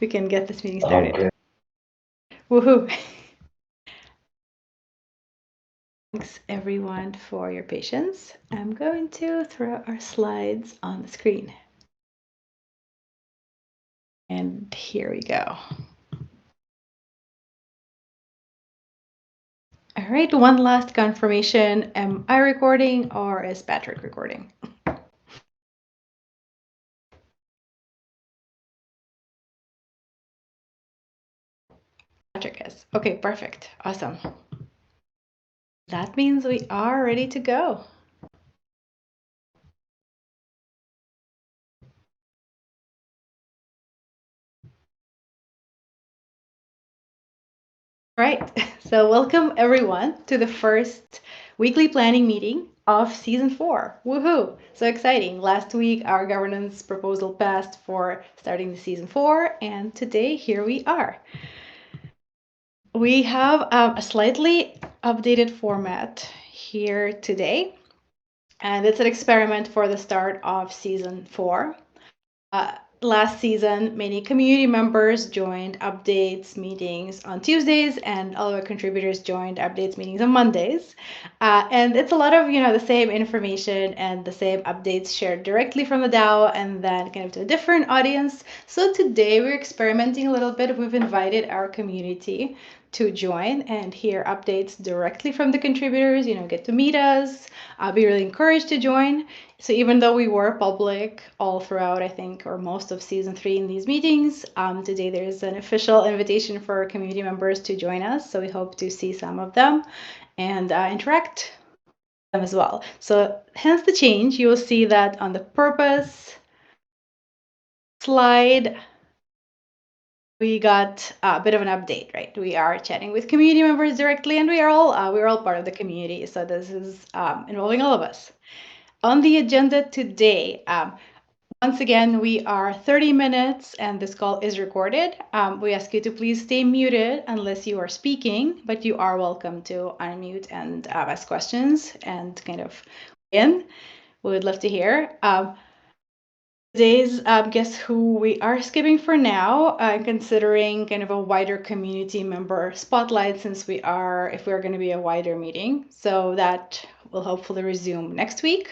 we can get this meeting started. Okay. Woohoo! Thanks everyone for your patience. I'm going to throw our slides on the screen. And here we go. All right, one last confirmation. Am I recording or is Patrick recording? Patrick is. Okay, perfect. Awesome. That means we are ready to go. All right, so welcome everyone to the first weekly planning meeting of season 4. Woohoo! So exciting. Last week our governance proposal passed for starting the season 4, and today here we are. We have a slightly updated format here today, and it's an experiment for the start of season 4. Last season, many community members joined updates meetings on Tuesdays, and all of our contributors joined updates meetings on Mondays. And it's a lot of the same information and the same updates shared directly from the DAO, and then kind of to a different audience. So today we're experimenting a little bit. We've invited our community to join and hear updates directly from the contributors. Get to meet us. I'll be really encouraged to join. So even though we were public all throughout, I think, or most of season 3 in these meetings, today there's an official invitation for community members to join us. So we hope to see some of them and interact with them as well. So hence the change. You will see that on the purpose slide, we got a bit of an update, right? We are chatting with community members directly, and we're all part of the community. So this is involving all of us. On the agenda today, once again, we are 30 minutes and this call is recorded. We ask you to please stay muted unless you are speaking, but you are welcome to unmute and ask questions and kind of in. We would love to hear. Today's guess who we are skipping for now, considering kind of a wider community member spotlight, since if we're going to be a wider meeting. So that will hopefully resume next week.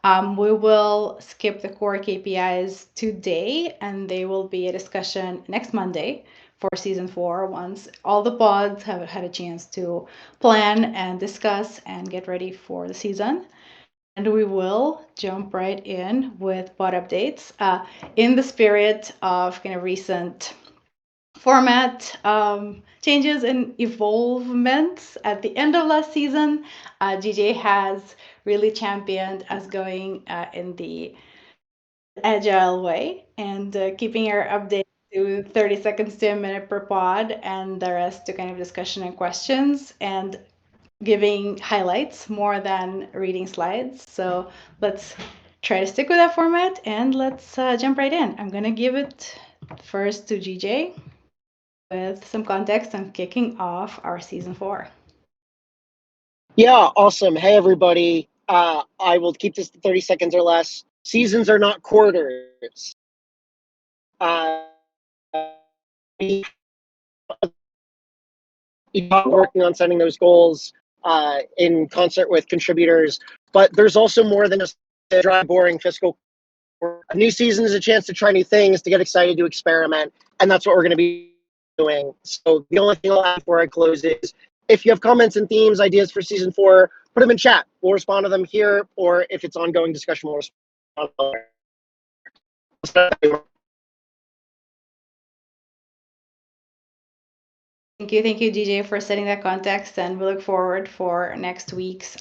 We will skip the core KPIs today, and they will be a discussion next Monday for season 4 once all the pods have had a chance to plan and discuss and get ready for the season. And we will jump right in with pod updates in the spirit of kind of recent format changes and evolvements. At the end of last season, GJ has really championed us going in the agile way and keeping our updates to 30 seconds to a minute per pod, and the rest to kind of discussion and questions, and giving highlights more than reading slides. So let's try to stick with that format, and let's jump right in. I'm going to give it first to GJ with some context on kicking off our season 4. Yeah, awesome. Hey, everybody. I will keep this to 30 seconds or less. Seasons are not quarters. We are working on setting those goals in concert with contributors, but there's also more than just a dry, boring fiscal. A new season is a chance to try new things, to get excited, to experiment, and that's what we're going to be doing. So the only thing I'll add before I close is, if you have comments and themes, ideas for season 4, put them in chat. We'll respond to them here, or if it's ongoing discussion, we'll respond there. Thank you, DJ, for setting that context, and we look forward for next week's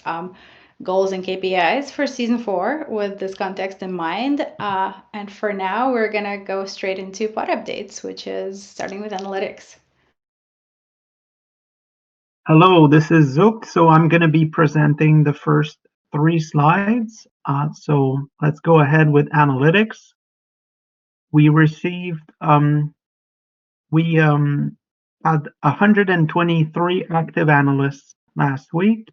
goals and KPIs for season 4 with this context in mind. And for now, we're gonna go straight into pod updates, which is starting with analytics. Hello, this is Zook. So I'm going to be presenting the first 3 slides. So let's go ahead with analytics. We received, we had 123 active analysts last week,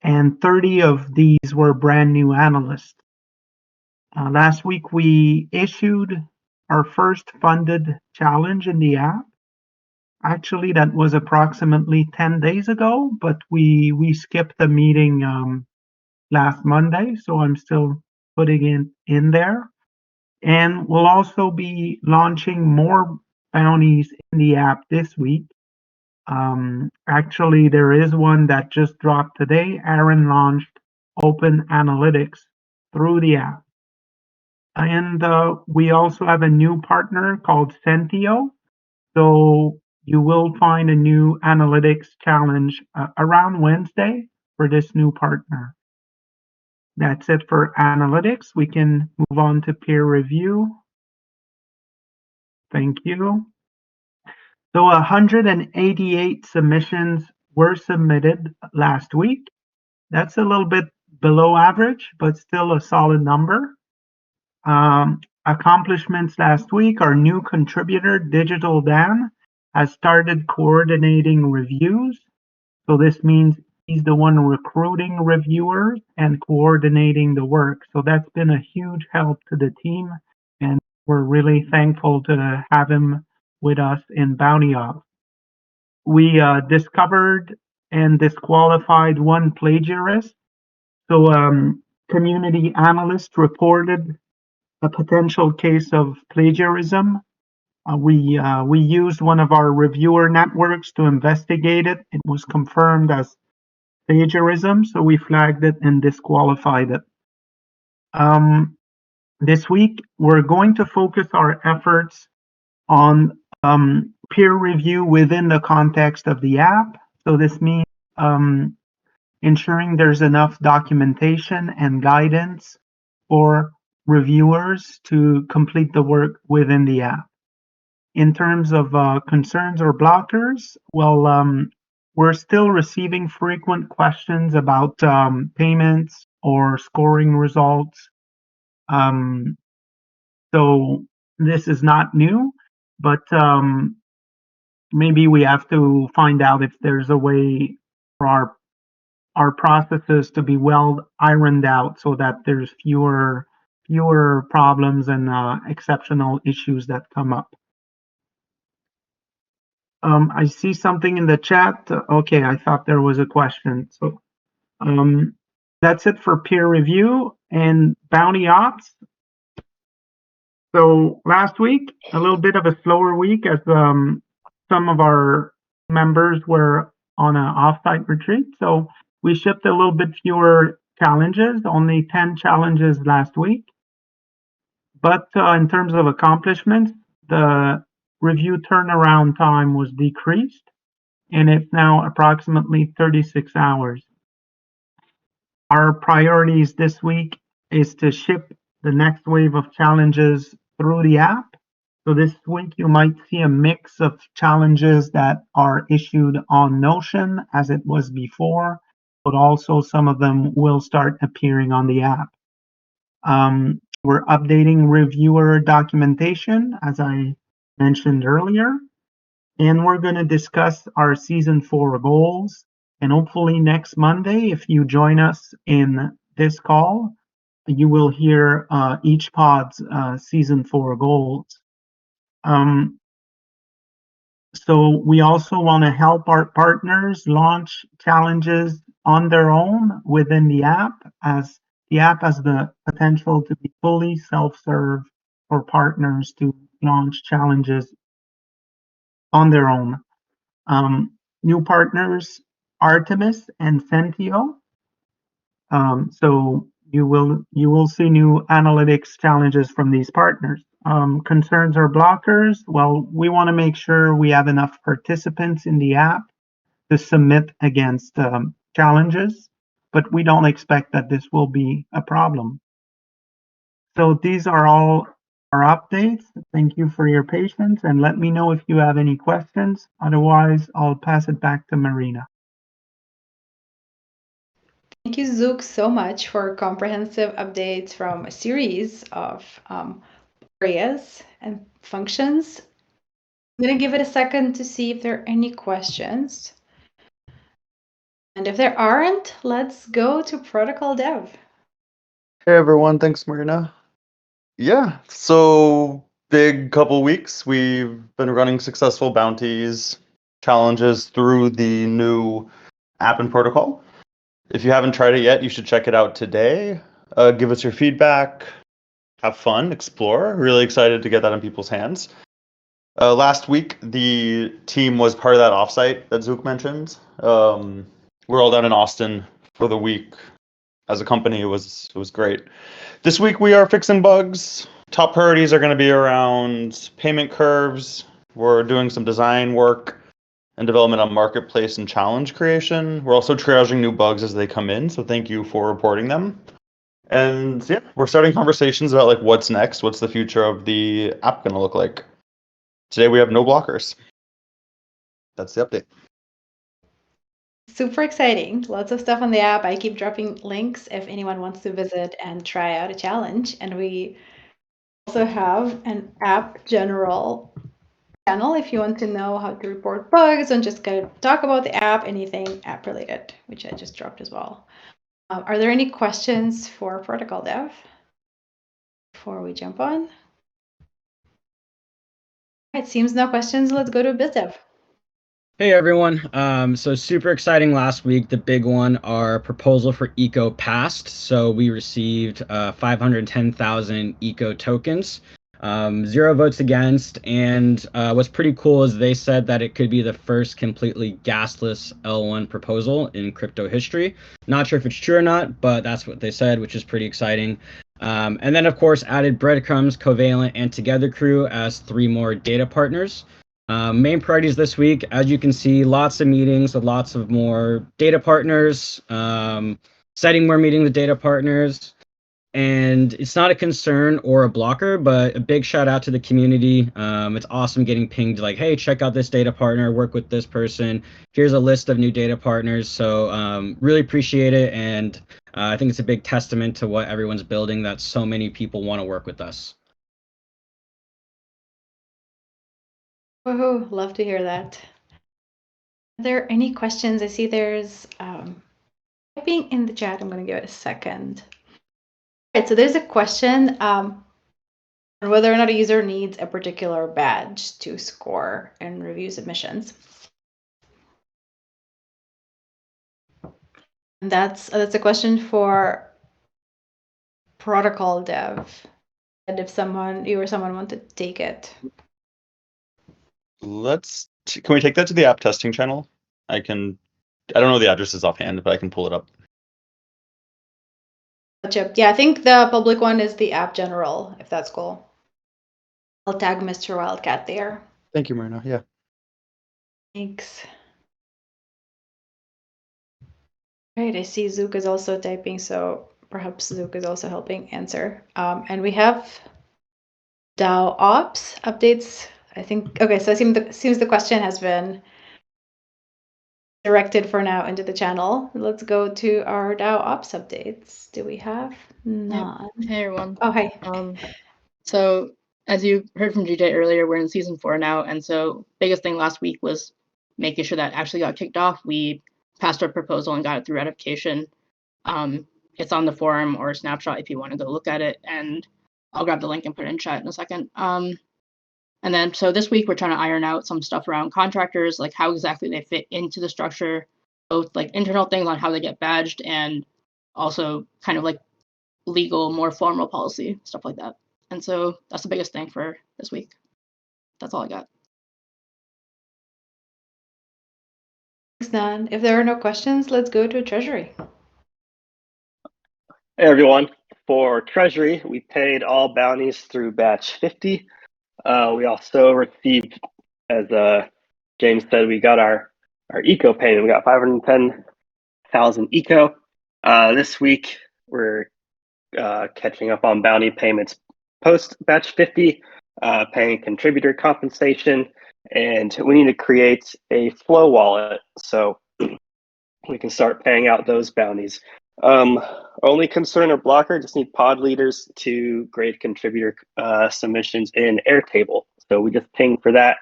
and 30 of these were brand new analysts. Last week we issued our first funded challenge in the app. Actually, that was approximately 10 days ago, but we skipped the meeting last Monday, so I'm still putting it in there. And we'll also be launching more bounties in the app this week. Actually, there is one that just dropped today. Aaron launched Open Analytics through the app. And we also have a new partner called Sentio. So you will find a new analytics challenge around Wednesday for this new partner. That's it for analytics. We can move on to peer review. Thank you. So 188 submissions were submitted last week. That's a little bit below average, but still a solid number. Accomplishments last week, our new contributor, Digital Dan, has started coordinating reviews. So this means he's the one recruiting reviewers and coordinating the work. So that's been a huge help to the team, and we're really thankful to have him with us in Bounty Ops. We discovered and disqualified one plagiarist. So community analyst reported a potential case of plagiarism. We used one of our reviewer networks to investigate it. It was confirmed as plagiarism, so we flagged it and disqualified it. This week, we're going to focus our efforts on peer review within the context of the app. So this means ensuring there's enough documentation and guidance for reviewers to complete the work within the app. In terms of concerns or blockers, well, we're still receiving frequent questions about payments or scoring results. So this is not new, but maybe we have to find out if there's a way for our processes to be well ironed out so that there's fewer problems and exceptional issues that come up. I see something in the chat. Okay, I thought there was a question. So that's it for peer review and Bounty Ops. So last week, a little bit of a slower week as some of our members were on an offsite retreat. So we shipped a little bit fewer challenges, only 10 challenges last week. But in terms of accomplishments, the review turnaround time was decreased, and it's now approximately 36 hours. Our priorities this week is to ship the next wave of challenges through the app. So this week you might see a mix of challenges that are issued on Notion as it was before, but also some of them will start appearing on the app. We're updating reviewer documentation, as I mentioned earlier, and we're going to discuss our Season 4 goals. And hopefully next Monday, if you join us in this call, you will hear each pod's Season 4 goals. So we also want to help our partners launch challenges on their own within the app, as the app has the potential to be fully self-serve for partners to launch challenges on their own. New partners, Artemis and Sentio. So you will see new analytics challenges from these partners. Concerns or blockers? Well, we want to make sure we have enough participants in the app to submit against challenges, but we don't expect that this will be a problem. So these are all our updates. Thank you for your patience, and let me know if you have any questions. Otherwise, I'll pass it back to Marina. Thank you, Zook, so much for comprehensive updates from a series of areas and functions. I'm going to give it a second to see if there are any questions. And if there aren't, let's go to protocol dev. Hey everyone, thanks Marina. Yeah, so big couple weeks. We've been running successful bounties, challenges through the new app and protocol. If you haven't tried it yet, you should check it out today. Give us your feedback, have fun, explore. Really excited to get that in people's hands. Last week, the team was part of that offsite that Zook mentioned. We're all down in Austin for the week. As a company, it was great. This week, we are fixing bugs. Top priorities are going to be around payment curves. We're doing some design work and development on marketplace and challenge creation. We're also triaging new bugs as they come in, so thank you for reporting them. And yeah, we're starting conversations about like what's next, what's the future of the app going to look like. Today we have no blockers. That's the update. Super exciting. Lots of stuff on the app. I keep dropping links if anyone wants to visit and try out a challenge. And we also have an app general channel if you want to know how to report bugs and just kind of talk about the app, anything app related, which I just dropped as well. Are there any questions for Protocol Dev before we jump on? It seems no questions. Let's go to BizDev. Hey everyone, so super exciting last week, the big one, our proposal for Eco passed. So we received 510,000 Eco tokens, 0 votes against, and what's pretty cool is they said that it could be the first completely gasless L1 proposal in crypto history. Not sure if it's true or not, but that's what they said, which is pretty exciting. And then of course added Breadcrumbs, Covalent, and Together Crew as 3 more data partners. Main priorities this week, as you can see, lots of meetings with lots of more data partners, setting more meetings with data partners. And it's not a concern or a blocker, but a big shout out to the community. It's awesome getting pinged like, hey, check out this data partner, work with this person. Here's a list of new data partners. So really appreciate it. And I think it's a big testament to what everyone's building that so many people want to work with us. Woohoo, love to hear that. Are there any questions? I see there's typing in the chat. I'm going to give it a second. All right, so there's a question on whether or not a user needs a particular badge to score and review submissions. And that's a question for Protocol Dev. And if you or someone want to take it. Can we take that to the app testing channel? I don't know the addresses offhand, but I can pull it up. Yeah, I think the public one is the app general, if that's cool. I'll tag Mr. Wildcat there. Thank you, Marina. Yeah. Thanks. Right, I see Zook is also typing, so perhaps Zook is also helping answer. And we have DAO ops updates. I think, okay, so it seems the question has been directed for now into the channel. Let's go to our DAO ops updates. Do we have none? Hey everyone. Oh, hi. So as you heard from GJ earlier, we're in season 4 now, and so biggest thing last week was making sure that actually got kicked off. We passed our proposal and got it through ratification. It's on the forum or snapshot if you want to go look at it, and I'll grab the link and put it in chat in a second. And then so this week we're trying to iron out some stuff around contractors, like how exactly they fit into the structure, both like internal things on how they get badged and also kind of like legal, more formal policy, stuff like that. And so that's the biggest thing for this week. That's all I got. Thanks, Nan. If there are no questions, let's go to Treasury. Hey everyone, for Treasury, we paid all bounties through batch 50. We also received, as James said, we got our eco payment. We got 510,000 eco. This week, we're catching up on bounty payments post batch 50, paying contributor compensation, and we need to create a flow wallet so we can start paying out those bounties. Only concern or blocker, just need pod leaders to grade contributor submissions in Airtable. So we just ping for that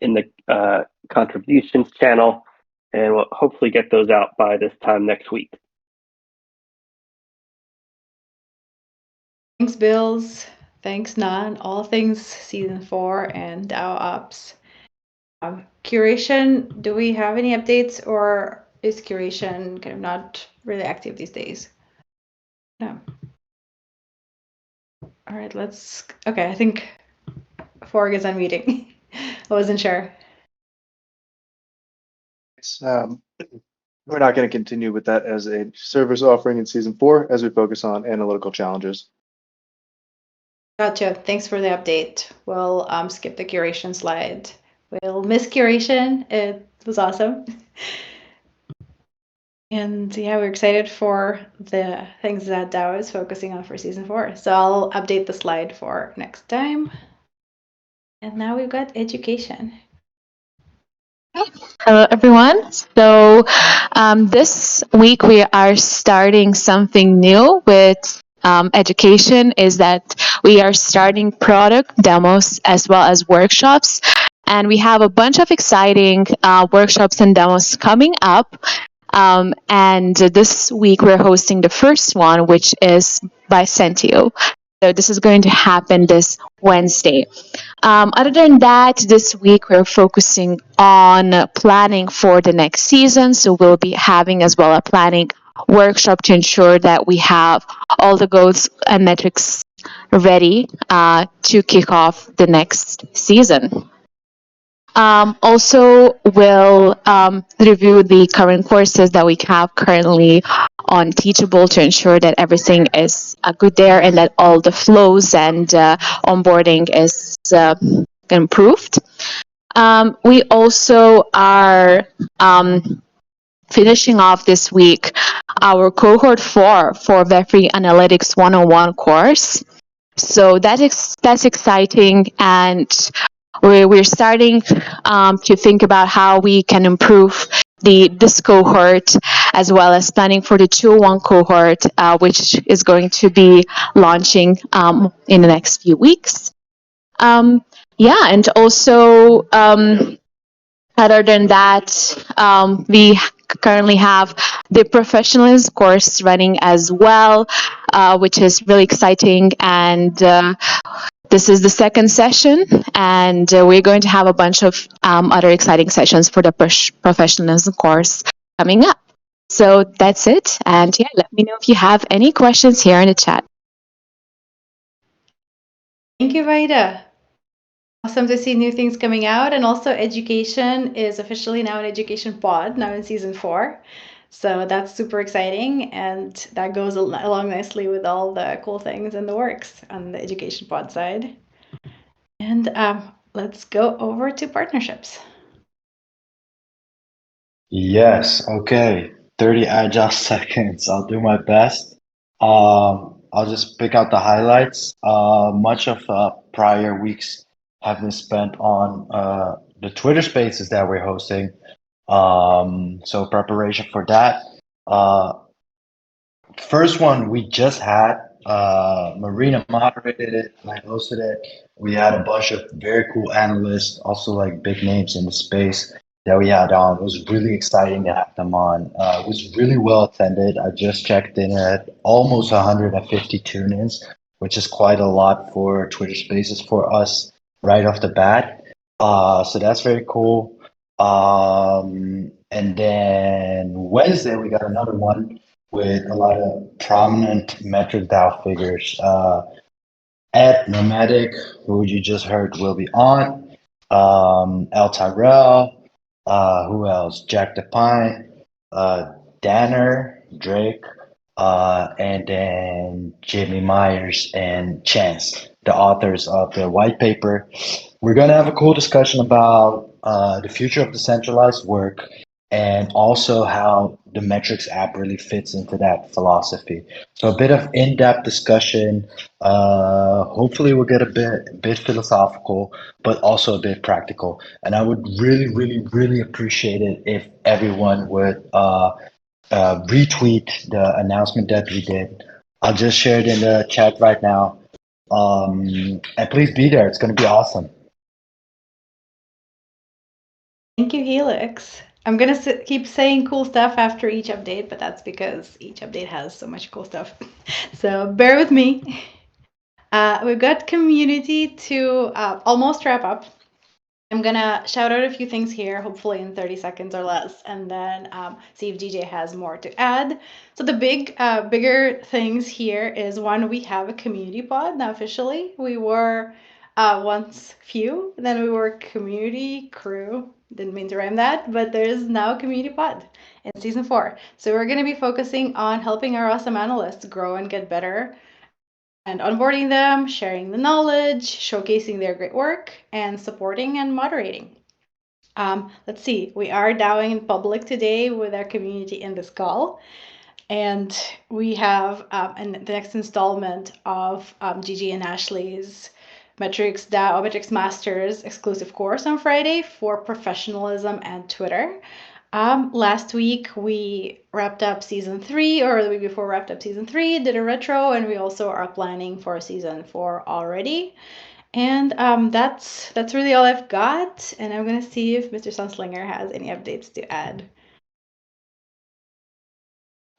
in the contributions channel, and we'll hopefully get those out by this time next week. Thanks, Bills. Thanks, Nan. All things Season 4 and DAO Ops. Curation, do we have any updates, or is Curation kind of not really active these days? No. All right, okay, I think Forg is unmuting. I wasn't sure. We're not going to continue with that as a service offering in Season 4 as we focus on analytical challenges. Gotcha. Thanks for the update. We'll skip the curation slide. We'll miss curation. It was awesome. And yeah, we're excited for the things that DAO is focusing on for Season 4. So I'll update the slide for next time. And now we've got education. Hello, everyone. So this week we are starting something new with education, is that we are starting product demos as well as workshops. And we have a bunch of exciting workshops and demos coming up. And this week we're hosting the first one, which is by Sentio. So this is going to happen this Wednesday. Other than that, this week we're focusing on planning for the next season. So we'll be having as well a planning workshop to ensure that we have all the goals and metrics ready to kick off the next season. Also, we'll review the current courses that we have currently on Teachable to ensure that everything is good there and that all the flows and onboarding is improved. We also are finishing off this week our cohort 4 for Web3 Analytics 101 course. So that's exciting, and we're starting to think about how we can improve this cohort, as well as planning for the 201 cohort, which is going to be launching in the next few weeks. And also, other than that, we currently have the professionalism course running as well, which is really exciting. And this is the second session, and we're going to have a bunch of other exciting sessions for the professionalism course coming up. So that's it. And yeah, let me know if you have any questions here in the chat. Thank you, Vaida. Awesome to see new things coming out, and also education is officially now an education pod, now in Season 4. So that's super exciting, and that goes along nicely with all the cool things in the works on the education pod side. And let's go over to partnerships. Yes, okay. 30 agile seconds. I'll do my best. I'll just pick out the highlights. Much of prior weeks have been spent on the Twitter spaces that we're hosting. So preparation for that. First one we just had, Marina moderated it, I hosted it. We had a bunch of very cool analysts, also like big names in the space that we had on. It was really exciting to have them on. It was really well attended. I just checked in at almost 150 tune-ins, which is quite a lot for Twitter Spaces for us right off the bat. So that's very cool. And then Wednesday we got another one with a lot of prominent MetricsDAO figures. Ed Nomadic, who you just heard will be on, El Tyrell, who else? Jack DePine, Danner, Drake, and then Jimmy Myers and Chance, the authors of the white paper. We're going to have a cool discussion about the future of decentralized work and also how the Metrics app really fits into that philosophy. So a bit of in-depth discussion. Hopefully we'll get a bit philosophical, but also a bit practical. And I would really, really, really appreciate it if everyone would retweet the announcement that we did. I'll just share it in the chat right now. And please be there. It's going to be awesome. Thank you, Helix. I'm going to keep saying cool stuff after each update, but that's because each update has so much cool stuff. So bear with me. We've got community to almost wrap up. I'm gonna shout out a few things here, hopefully in 30 seconds or less, and then see if DJ has more to add. So the bigger things here is one, we have a community pod now officially. We were once few, then we were community crew. Didn't mean to rhyme that, but there's now a community pod in season 4. So we're gonna be focusing on helping our awesome analysts grow and get better, and onboarding them, sharing the knowledge, showcasing their great work, and supporting and moderating. Let's see, we are DAOing in public today with our community in this call. And we have the next installment of Gigi and Ashley's MetricsDAO, Metrics Masters exclusive course on Friday for professionalism and Twitter. Last week we wrapped up season 3, or the week before wrapped up season 3, did a retro, and we also are planning for season 4 already. And that's really all I've got, and I'm gonna see if Mr. Sunslinger has any updates to add.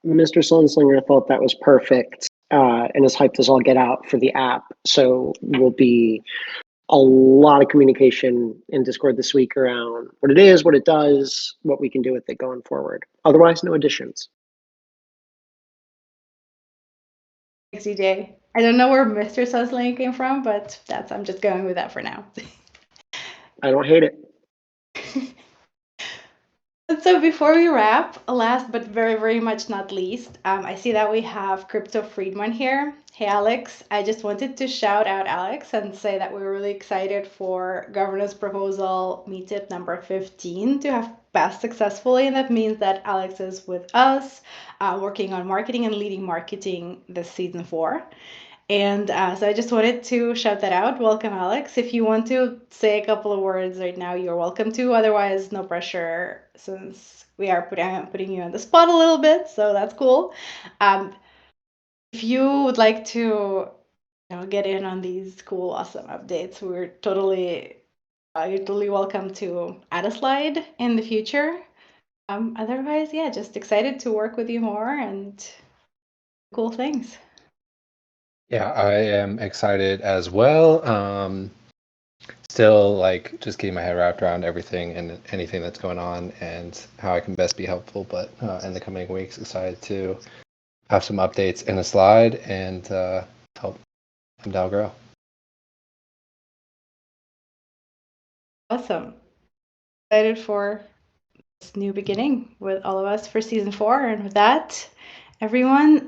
Mr. Sunslinger thought that was perfect and is hyped as all get out for the app. So will be a lot of communication in Discord this week around what it is, what it does, what we can do with it going forward. Otherwise, no additions. Thanks, DJ. I don't know where Mr. Sunslinger came from, but I'm just going with that for now. I don't hate it. So before we wrap, last but very, very much not least, I see that we have Crypto Friedman here. Hey, Alex. I just wanted to shout out Alex and say that we're really excited for governance proposal meetup number 15 to have passed successfully. And that means that Alex is with us, working on marketing and leading marketing this season 4. And so I just wanted to shout that out. Welcome, Alex. If you want to say a couple of words right now, you're welcome to. Otherwise, no pressure, since we are putting you on the spot a little bit, so that's cool. If you would like to get in on these cool, awesome updates, you're totally welcome to add a slide in the future. Otherwise, yeah, just excited to work with you more and cool things. Yeah, I am excited as well. Still, like, just getting my head wrapped around everything and anything that's going on and how I can best be helpful. But in the coming weeks, excited to have some updates in a slide and help MDAO grow. Awesome. Excited for this new beginning with all of us for season 4. And with that, everyone,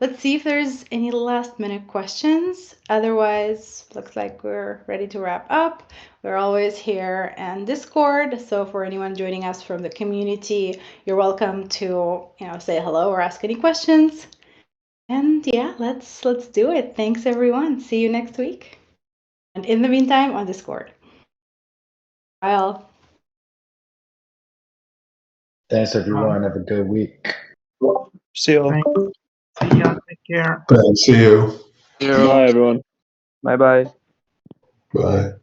let's see if there's any last minute questions. Otherwise, looks like we're ready to wrap up. We're always here in Discord, so for anyone joining us from the community, you're welcome to say hello or ask any questions. And yeah, let's do it. Thanks, everyone. See you next week. And in the meantime, on Discord. Bye all. Thanks, everyone. Have a good week. See you. See ya. Take care. See you. Bye, everyone. Bye bye. Bye.